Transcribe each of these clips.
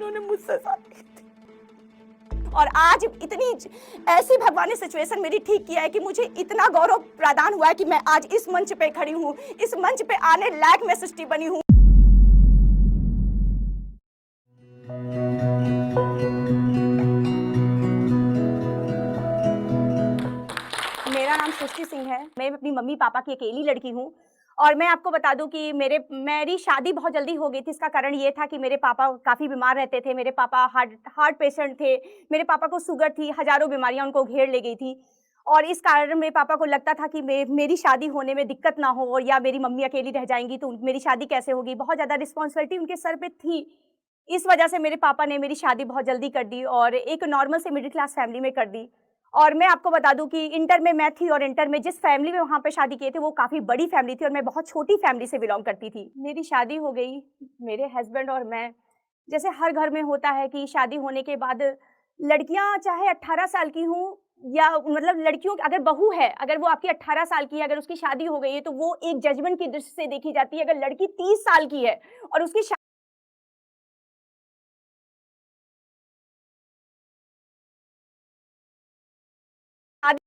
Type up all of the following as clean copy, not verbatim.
उन्होंने मुझसे शादी की थी। और आज इतनी ऐसी भगवान ने सिचुएशन मेरी ठीक किया है कि मुझे इतना गौरव प्रदान हुआ है कि मैं आज इस मंच पे खड़ी हूँ, इस मंच पे आने लायक मैं सृष्टि बनी हूँ। मेरा नाम सृष्टि सिंह है। मैं अपनी मम्मी पापा की अकेली लड़की हूँ और मैं आपको बता दूँ कि मेरी शादी बहुत जल्दी हो गई थी। इसका कारण ये था कि मेरे पापा काफ़ी बीमार रहते थे। मेरे पापा हार्ट पेशेंट थे। मेरे पापा को शुगर थी, हज़ारों बीमारियाँ उनको घेर ले गई थी और इस कारण मेरे पापा को लगता था कि मेरी शादी होने में दिक्कत ना हो और या मेरी मम्मी अकेली रह जाएँगी तो मेरी शादी कैसे होगी? बहुत ज़्यादा रिस्पॉन्सिबिलिटी उनके सर पे थी। इस वजह से मेरे पापा ने मेरी शादी बहुत जल्दी कर दी और एक नॉर्मल से मिडिल क्लास फैमिली में कर दी। और मैं आपको बता दूँ कि इंटर में मैं थी और इंटर में जिस फैमिली में वहाँ पे शादी किए थे, वो काफ़ी बड़ी फैमिली थी और मैं बहुत छोटी फैमिली से बिलॉन्ग करती थी। मेरी शादी हो गई, मेरे हस्बैंड और मैं जैसे हर घर में होता है कि शादी होने के बाद लड़कियाँ चाहे 18 साल की हों या मतलब लड़कियों अगर बहू है, अगर वो आपकी 18 साल की है, अगर उसकी शादी हो गई है, तो वो एक जजमेंट की दृष्टि से देखी जाती है। अगर लड़की 30 साल की है और उसकी शादी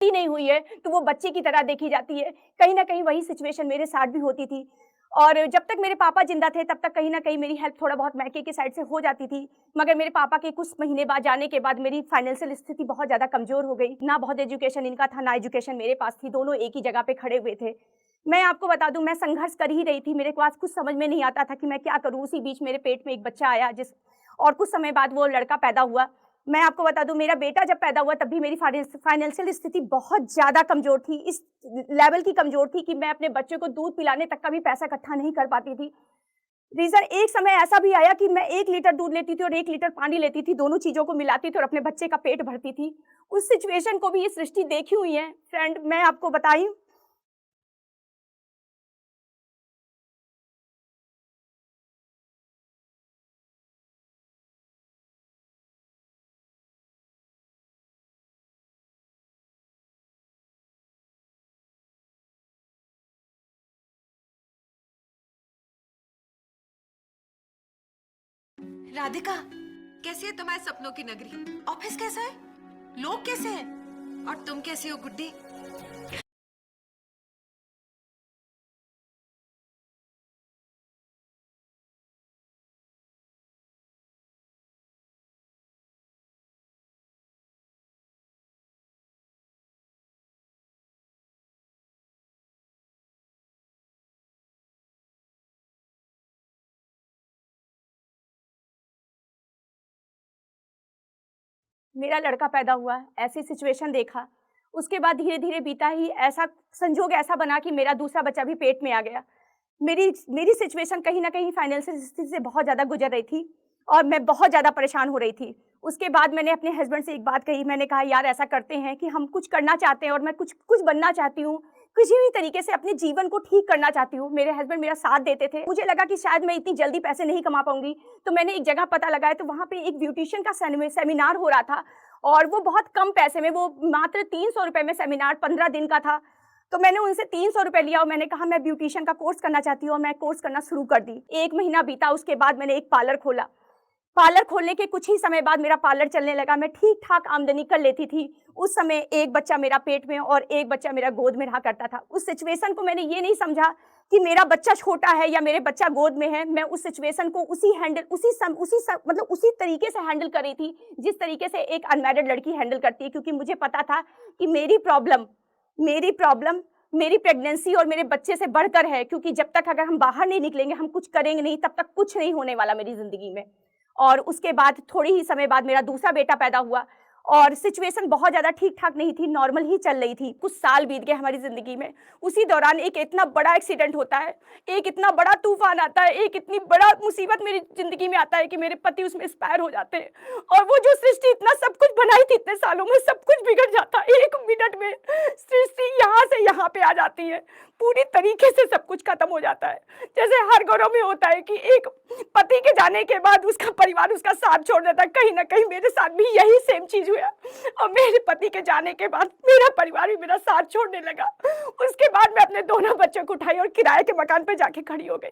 नहीं हुई है, तो वो बच्चे की तरह देखी जाती है। कहीं न कहीं वही सिचुएशन मेरे साथ भी होती थी और जब तक मेरे पापा ज़िंदा थे, तब तक कहीं न कहीं मेरी हेल्प थोड़ा बहुत मायके की साइड से हो जाती थी। मगर मेरे पापा के कुछ महीने बाद जाने के बाद मेरी फाइनेंशियल स्थिति बहुत ज़्यादा कमज़ोर हो गई। ना बहुत एजुकेशन इनका था, ना एजुकेशन मेरे पास थी, दोनों एक ही जगह पे खड़े हुए थे। मैं आपको बता दूँ, मैं संघर्ष कर ही रही थी, मेरे पास कुछ समझ में नहीं आता था कि मैं क्या करूँ? उसी बीच मेरे पेट में एक बच्चा आया और कुछ समय बाद वो लड़का पैदा हुआ। मैं आपको बता दूँ मेरा बेटा जब पैदा हुआ तब भी मेरी फाइनेंशियल स्थिति बहुत ज़्यादा कमज़ोर थी। इस लेवल की कमज़ोर थी कि मैं अपने बच्चे को दूध पिलाने तक का भी पैसा इकट्ठा नहीं कर पाती थी। रीज़न एक समय ऐसा भी आया कि मैं 1 लीटर दूध लेती थी और 1 लीटर पानी लेती थी, दोनों चीज़ों को मिलाती थी और अपने बच्चे का पेट भरती थी। उस सिचुएशन को भी ये सृष्टि देखी हुई है। फ्रेंड मैं आपको बताई राधिका, कैसी है तुम्हारे सपनों की नगरी? ऑफिस कैसा है? लोग कैसे हैं? और तुम कैसी हो गुड्डी? मेरा लड़का पैदा हुआ, ऐसी सिचुएशन देखा। उसके बाद धीरे-धीरे बीता ही ऐसा संजोग ऐसा बना कि मेरा दूसरा बच्चा भी पेट में आ गया। मेरी मेरी सिचुएशन कहीं न कहीं फाइनेंशियल स्थिति से बहुत ज़्यादा गुज़र रही थी और मैं बहुत ज़्यादा परेशान हो रही थी। उसके बाद मैंने अपने हस्बैंड से एक बात कही, मैंने कहा यार ऐसा करते हैं कि हम कुछ करना चाहते हैं और मैं कुछ कुछ बनना चाहती हूँ। किसी भी तरीके से अपने जीवन को ठीक करना चाहती हूँ। मेरे हस्बैंड मेरा साथ देते थे। मुझे लगा कि शायद मैं इतनी जल्दी पैसे नहीं कमा पाऊँगी, तो मैंने एक जगह पता लगाया तो वहाँ पे एक ब्यूटीशियन का सेमिनार हो रहा था और वो बहुत कम पैसे में, वो मात्र ₹300 में सेमिनार 15 दिन का था। तो मैंने उनसे ₹300 लिया और मैंने कहा मैं ब्यूटीशियन का कोर्स करना चाहती हूँ और मैं कोर्स करना शुरू कर दी। 1 महीना बीता, उसके बाद मैंने एक पार्लर खोला। पार्लर खोलने के कुछ ही समय बाद मेरा पार्लर चलने लगा, मैं ठीक-ठाक आमदनी कर लेती थी। उस समय 1 बच्चा मेरा पेट में और 1 बच्चा मेरा गोद में रहा करता था। उस सिचुएशन को मैंने ये नहीं समझा कि मेरा बच्चा छोटा है या मेरे बच्चा गोद में है। मैं उस सिचुएशन को मतलब उसी तरीके से हैंडल कर रही थी, जिस तरीके से एक अनमैरिड लड़की हैंडल करती है, क्योंकि मुझे पता था कि मेरी प्रॉब्लम मेरी प्रेगनेंसी और मेरे बच्चे से बढ़कर है, क्योंकि जब तक अगर हम बाहर नहीं निकलेंगे, हम कुछ करेंगे नहीं, तब तक कुछ नहीं होने वाला मेरी ज़िंदगी में। और उसके बाद थोड़े ही समय बाद मेरा दूसरा बेटा पैदा हुआ और सिचुएशन बहुत ज़्यादा ठीक-ठाक नहीं थी, नॉर्मल ही चल रही थी। कुछ साल बीत गए हमारी ज़िंदगी में। उसी दौरान एक इतना बड़ा एक्सीडेंट होता है, एक इतना बड़ा तूफ़ान आता है, एक इतनी बड़ा मुसीबत मेरी ज़िंदगी में आता है कि मेरे पति उसमें एक्सपायर हो जाते हैं और वो जो सृष्टि इतना सब कुछ बनाई थी इतने सालों में, सब कुछ बिगड़ जाता है। 1 मिनट में सृष्टि यहाँ से यहाँ पे आ जाती है। पूरी तरीके से सब कुछ खत्म हो जाता है। जैसे हर घरों में होता है कि एक पति के जाने के बाद उसका परिवार उसका साथ छोड़ देता है, कहीं न कहीं मेरे साथ भी यही सेम चीज़ हुआ और मेरे पति के जाने के बाद मेरा परिवार भी मेरा साथ छोड़ने लगा। उसके बाद मैं अपने दोनों बच्चों को उठाई और किराए के मकान पे जाके खड़ी हो गई,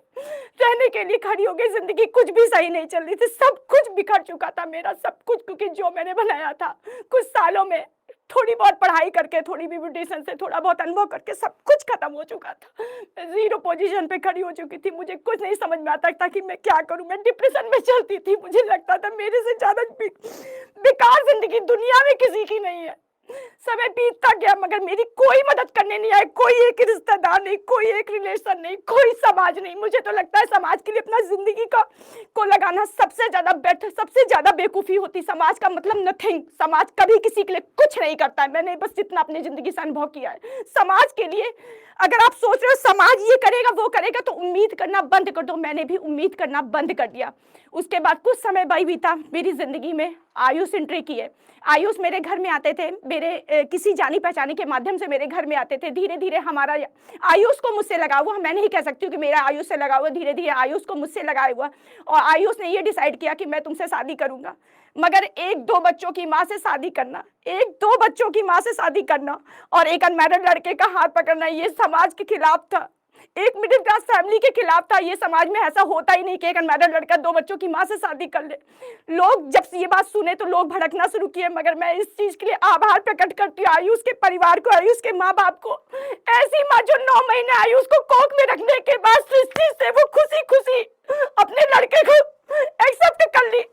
रहने के लिए खड़ी हो गई। जिंदगी कुछ भी सही नहीं चल रही थी, सब कुछ बिखर चुका था मेरा सब कुछ, क्योंकि जो मैंने बनाया था कुछ सालों में, थोड़ी बहुत पढ़ाई करके, थोड़ी भी ब्यूटिशियन से थोड़ा बहुत अनुभव करके सब कुछ खत्म हो चुका था। मैं जीरो पोजीशन पे खड़ी हो चुकी थी, मुझे कुछ नहीं समझ में आता था कि मैं क्या करूं। मैं डिप्रेशन में चलती थी, मुझे लगता था मेरे से ज्यादा बेकार जिंदगी दुनिया में किसी की नहीं है। समय बीतता गया मगर मेरी कोई मदद करने नहीं आए, कोई एक रिश्तेदार नहीं, कोई एक रिलेशन नहीं, कोई समाज नहीं। मुझे तो लगता है समाज के लिए अपना जिंदगी को लगाना सबसे ज्यादा बेटर, सबसे ज्यादा बेवकूफी होती। समाज का मतलब नथिंग, समाज कभी किसी के लिए कुछ नहीं करता है। मैंने बस जितना अपनी जिंदगी से अनुभव किया है, समाज के लिए अगर आप सोच रहे हो समाज ये करेगा वो करेगा तो उम्मीद करना बंद कर दो। मैंने भी उम्मीद करना बंद कर दिया। उसके बाद कुछ समय बीता, मेरी जिंदगी में आयुष एंट्री की है। आयुष मेरे घर में आते थे, मेरे किसी जानी पहचानी के माध्यम से मेरे घर में आते थे। धीरे धीरे हमारा आयुष को मुझसे लगा हुआ, मैं नहीं कह सकती हूँ कि मेरा आयुष से लगा हुआ, धीरे धीरे आयुष को मुझसे लगाया हुआ और आयुष ने ये डिसाइड किया कि मैं तुमसे शादी करूंगा। मगर एक दो बच्चों की माँ से शादी करना, एक दो बच्चों की माँ से शादी करना और एक अनमैरिड लड़के का हाथ पकड़ना, ये समाज के खिलाफ था, एक मिडिल क्लास फैमिली के खिलाफ था। ये समाज में ऐसा होता ही नहीं कि एक अनमैरिड लड़का दो बच्चों की माँ से शादी कर ले। लोग जब ये बात सुने तो लोग भड़कना शुरू किए, मगर मैं इस चीज के लिए आभार प्रकट करती हूँ आयुष के परिवार को, आयुष के माँ बाप को। ऐसी माँ जो 9 महीने आयुष को कोख में रखने के बाद सृष्टि से वो खुशी खुशी अपने लड़के को एक्सेप्ट कर ली।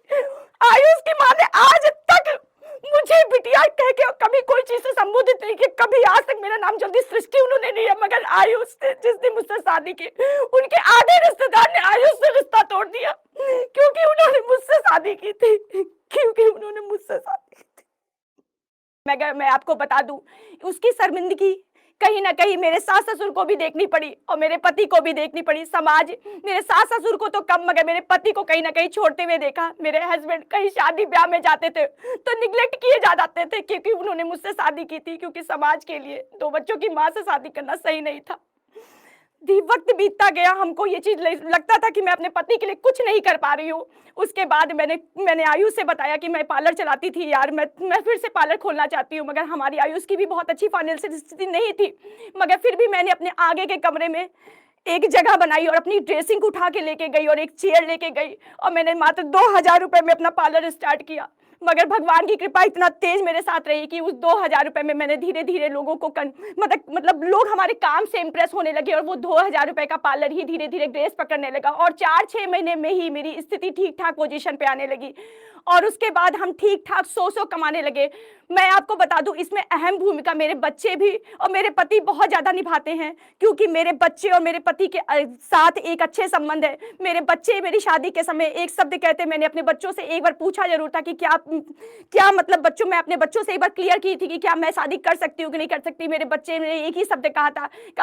आयुष की माँ ने आज तक मुझे बिटिया कह के कभी कोई चीज से संबोधित नहीं किया, कभी आज तक मेरा नाम जल्दी सृष्टि उन्होंने नहीं है। मगर आयुष ने जिस दिन मुझसे शादी की, उनके आधे रिश्तेदार ने आयुष से रिश्ता तोड़ दिया, क्योंकि उन्होंने मुझसे शादी की थी, क्योंकि उन्होंने मुझसे शादी की थी। मैं आपको बता दूं, उसकी शर्मिंदगी कहीं ना कहीं मेरे सास ससुर को भी देखनी पड़ी और मेरे पति को भी देखनी पड़ी। समाज मेरे सास ससुर को तो कम, मगर मेरे पति को कहीं ना कहीं छोड़ते हुए देखा। मेरे हस्बैंड कहीं शादी ब्याह में जाते थे तो निग्लेक्ट किए जा जाते थे, क्योंकि उन्होंने मुझसे शादी की थी, क्योंकि समाज के लिए 2 बच्चों की माँ से शादी करना सही नहीं था। वक्त बीतता गया, हमको ये चीज लगता था कि मैं अपने पति के लिए कुछ नहीं कर पा रही हूँ। उसके बाद मैंने आयुष से बताया कि मैं पार्लर चलाती थी यार, मैं फिर से पार्लर खोलना चाहती हूँ। मगर हमारी आयुष की भी बहुत अच्छी फाइनेंशियल स्थिति नहीं थी, मगर फिर भी मैंने अपने आगे के कमरे में एक जगह बनाई और अपनी ड्रेसिंग उठा के लेके गई और एक चेयर लेके गई और मैंने मात्र 2000 रुपए में अपना पार्लर स्टार्ट किया। मगर भगवान की कृपा इतना तेज मेरे साथ रही कि उस 2000 रुपए में मैंने धीरे धीरे लोगों को मतलब लोग हमारे काम से इंप्रेस होने लगे और वो 2000 रुपए का पार्लर ही धीरे धीरे ग्रेस पकड़ने लगा और 4-6 महीने में ही मेरी स्थिति ठीक ठाक पोजीशन पे आने लगी और उसके बाद हम ठीक ठाक 100 कमाने लगे। मैं आपको बता दूं, इसमें अहम भूमिका मेरे बच्चे भी और मेरे पति बहुत ज्यादा निभाते हैं, क्योंकि मेरे बच्चे और मेरे पति के साथ एक अच्छे संबंध है। मेरे बच्चे मेरी शादी के समय एक शब्द कहते, मैंने अपने बच्चों से एक बार पूछा जरूर था कि क्या मतलब बच्चों, मैं अपने बच्चों से एक बार क्लियर की थी कि क्या मैं शादी कर सकती हूँ कि नहीं कर सकती। मेरे बच्चे ने एक ही शब्द कहा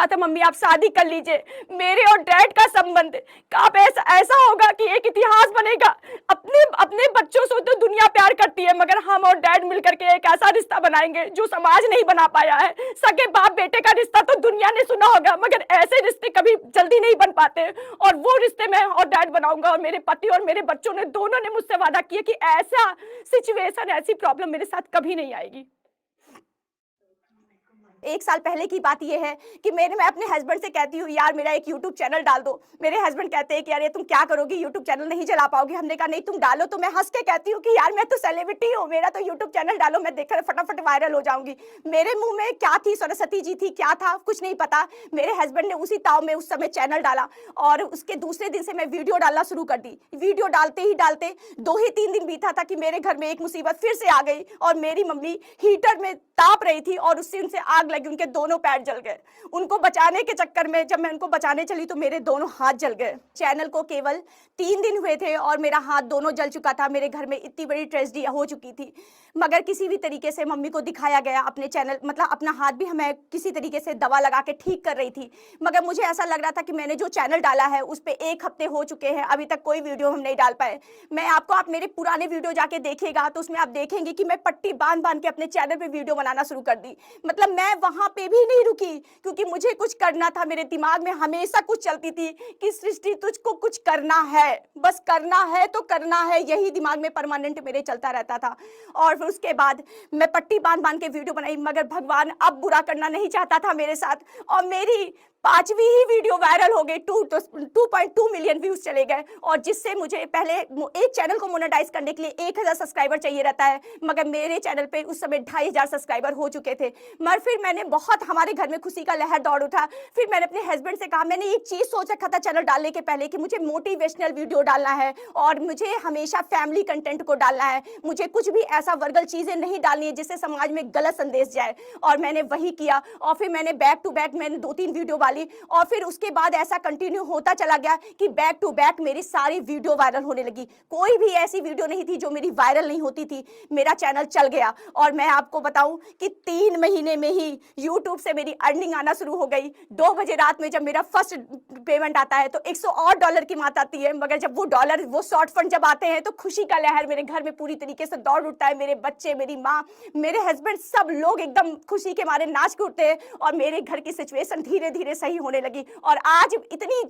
था मम्मी आप शादी कर लीजिए। मेरे और डैड का संबंध कब ऐसा होगा कि एक इतिहास बनेगा। अपने बच्चों से तो दुनिया प्यार करती है, मगर हम और डैड मिलकर के एक ऐसा रिश्ता बनाएंगे जो समाज नहीं बना पाया है। सगे बाप बेटे का रिश्ता तो दुनिया ने सुना होगा, मगर ऐसे रिश्ते कभी जल्दी नहीं बन पाते और वो रिश्ते मैं और डैड बनाऊंगा। और मेरे पति और मेरे बच्चों ने दोनों ने मुझसे वादा किया कि ऐसा सिचुएशन, ऐसी प्रॉब्लम मेरे साथ कभी नहीं आएगी। 1 साल पहले की बात यह है कि मैं अपने हस्बैंड से कहती हूँ यार मेरा एक यूट्यूब चैनल डाल दो। मेरे हस्बैंड कहते हैं कि यार ये तुम क्या करोगी, यूट्यूब चैनल नहीं चला पाओगी। हमने कहा नहीं तुम डालो। तो मैं हंस के कहती हूँ कि यार मैं तो सेलिब्रिटी हूँ, मेरा तो यूट्यूब चैनल डालो, मैं देखकर फटाफट वायरल हो जाऊंगी। मेरे मुंह में क्या थी, सरस्वती जी थी, क्या था कुछ नहीं पता। मेरे हस्बैंड ने उसी ताव में उस समय चैनल डाला और उसके दूसरे दिन से मैं वीडियो डालना शुरू कर दी। वीडियो डालते ही डालते 2 ही 3 दिन बीता था कि मेरे घर में एक मुसीबत फिर से आ गई और मेरी मम्मी हीटर में ताप रही थी और उससे उनसे आग लगी, उनके दोनों पैर जल गए। उनको बचाने के चक्कर में जब मैं उनको बचाने चली तो मेरे दोनों हाथ जल गए। चैनल को केवल 3 दिन हुए थे और मेरा हाथ दोनों जल चुका था। मेरे घर में इतनी बड़ी ट्रेजेडी हो चुकी थी, मगर किसी भी तरीके से मम्मी को दिखाया गया अपने चैनल, मतलब अपना हाथ भी मैं किसी तरीके से दवा लगा के ठीक कर रही थी। मगर मुझे ऐसा लग रहा था कि मैंने जो चैनल डाला है उस पर 1 हफ्ते हो चुके हैं, अभी तक कोई वीडियो हम नहीं डाल पाए। आप मेरे पुराने वीडियो जाके देखिएगा तो उसमें आप देखेंगे कि मैं पट्टी बांध के अपने चैनल पे वीडियो बनाना शुरू कर दी। मतलब मैं वहां पे भी नहीं रुकी, क्योंकि मुझे कुछ करना था। मेरे दिमाग में हमेशा कुछ चलती थी कि सृष्टि तुझको कुछ करना है, बस करना है तो करना है, यही दिमाग में परमानेंट मेरे चलता रहता था। और फिर उसके बाद मैं पट्टी बांध बांध के वीडियो बनाई, मगर भगवान अब बुरा करना नहीं चाहता था मेरे साथ, और मेरी 5वीं ही वीडियो वायरल हो गई। 2.2 मिलियन व्यूज चले गए, और जिससे मुझे पहले एक चैनल को मोनेटाइज करने के लिए 1000 सब्सक्राइबर चाहिए रहता है, मगर मेरे चैनल पे उस समय 2500 सब्सक्राइबर हो चुके थे। मगर फिर मैंने बहुत, हमारे घर में खुशी का लहर दौड़ उठा। फिर मैंने अपने हस्बैंड से कहा, मैंने एक चीज सोच रखा था चैनल डालने के पहले कि मुझे मोटिवेशनल वीडियो डालना है और मुझे हमेशा फैमिली कंटेंट को डालना है, मुझे कुछ भी ऐसा वर्गल चीजें नहीं डालनी है जिससे समाज में गलत संदेश जाए। और मैंने वही किया, और फिर मैंने बैक टू बैक मैंने 2-3 वीडियो डाली, और फिर उसके बाद ऐसा कंटिन्यू होता चला गया कि बैक टू बैक मेरी सारी वीडियो वायरल होने लगी। कोई भी ऐसी वीडियो नहीं थी जो मेरी वायरल नहीं होती थी। मेरा चैनल चल गया, और मैं आपको बताऊं कि 3 महीने में ही यूट्यूब से मेरी अर्निंग आना शुरू हो गई। 2 बजे रात में जब मेरा फर्स्ट पेमेंट आता है तो $100 की मात आती है, मगर जब वो डॉलर, वो शॉर्ट फंड जब आते हैं तो खुशी का लहर मेरे घर में पूरी तरीके से दौड़ उठता है। मेरे बच्चे, मेरी माँ, मेरे हस्बैंड, सब लोग एकदम खुशी के मारे नाच के उठते हैं, और मेरे घर की सिचुएशन धीरे धीरे सही होने लगी। और आज इतनी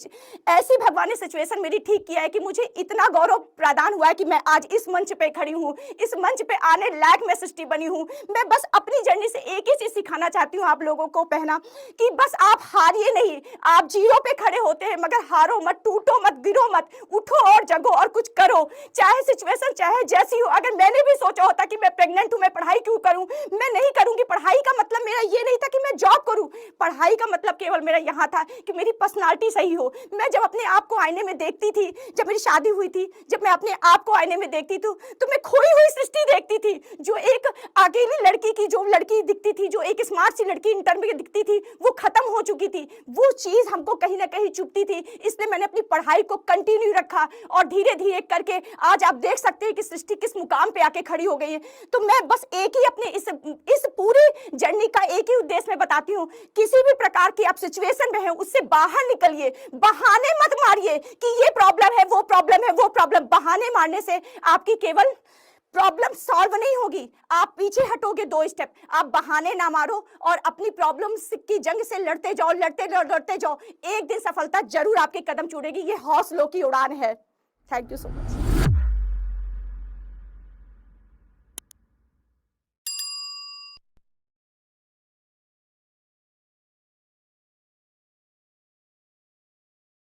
ऐसी भगवान ने सिचुएशन मेरी ठीक किया है कि मुझे इतना गौरव प्रदान हुआ है कि मैं आज इस मंच पे खड़ी हूँ, इस मंच पे आने लायक मैं सृष्टि बनी हूँ। मैं बस अपनी जर्नी से एक ही चीज सिखाना चाहती हूँ आप लोगों को, पहना कि बस आप हारिए नहीं, आप जीरो पे खड़े होते हैं मगर हारो मत, टूटो मत, गिरो मत, उठो और जगो और कुछ करो, चाहे सिचुएशन चाहे जैसी हो। अगर मैंने भी सोचा होता कि मैं प्रेग्नेंट हूँ, मैं पढ़ाई क्यों करूँ, मैं नहीं करूंगी। पढ़ाई का मतलब मेरा ये नहीं था कि मैं जॉब करूँ, पढ़ाई का मतलब केवल मेरा यहाँ था कि मेरी पर्सनालिटी सही हो। मैं जब अपने आप को आईने में देखती थी, जब मेरी शादी हुई थी, जब मैं अपने आप को आईने में देखती थी तो मैं खोई हुई सृष्टि देखती थी। जो एक अकेली लड़की की जो लड़की दिखती थी, जो एक स्मार्ट सी लड़की इंटर में दिखती थी, वो खत्म हो चुकी थी। वो चीज हमको कहीं ना कहीं चुभती थी, इसलिए मैंने अपनी पढ़ाई को कंटिन्यू रखा, और धीरे धीरे करके आज आप देख सकते हैं कि सृष्टि किस मुकाम पे आके खड़ी हो गई है। तो मैं बस एक ही अपने इस पूरी जर्नी का एक ही उद्देश्य में बताती हूँ, किसी भी प्रकार की आप सिचुएशन में हैं उससे बाहर निकलिए, बहाने मत मारिए कि ये प्रॉब्लम है, वो प्रॉब्लम है, वो प्रॉब्लम। बहाने मारने से आपकी केवल प्रॉब्लम सॉल्व नहीं होगी, आप पीछे हटोगे 2 स्टेप। आप बहाने ना मारो और अपनी प्रॉब्लम्स की जंग से लड़ते जाओ, लड़ते जाओ। एक दिन सफलता जरूर आपके कदम चूमेगी। ये हौसलों की उड़ान है। Thank you so much.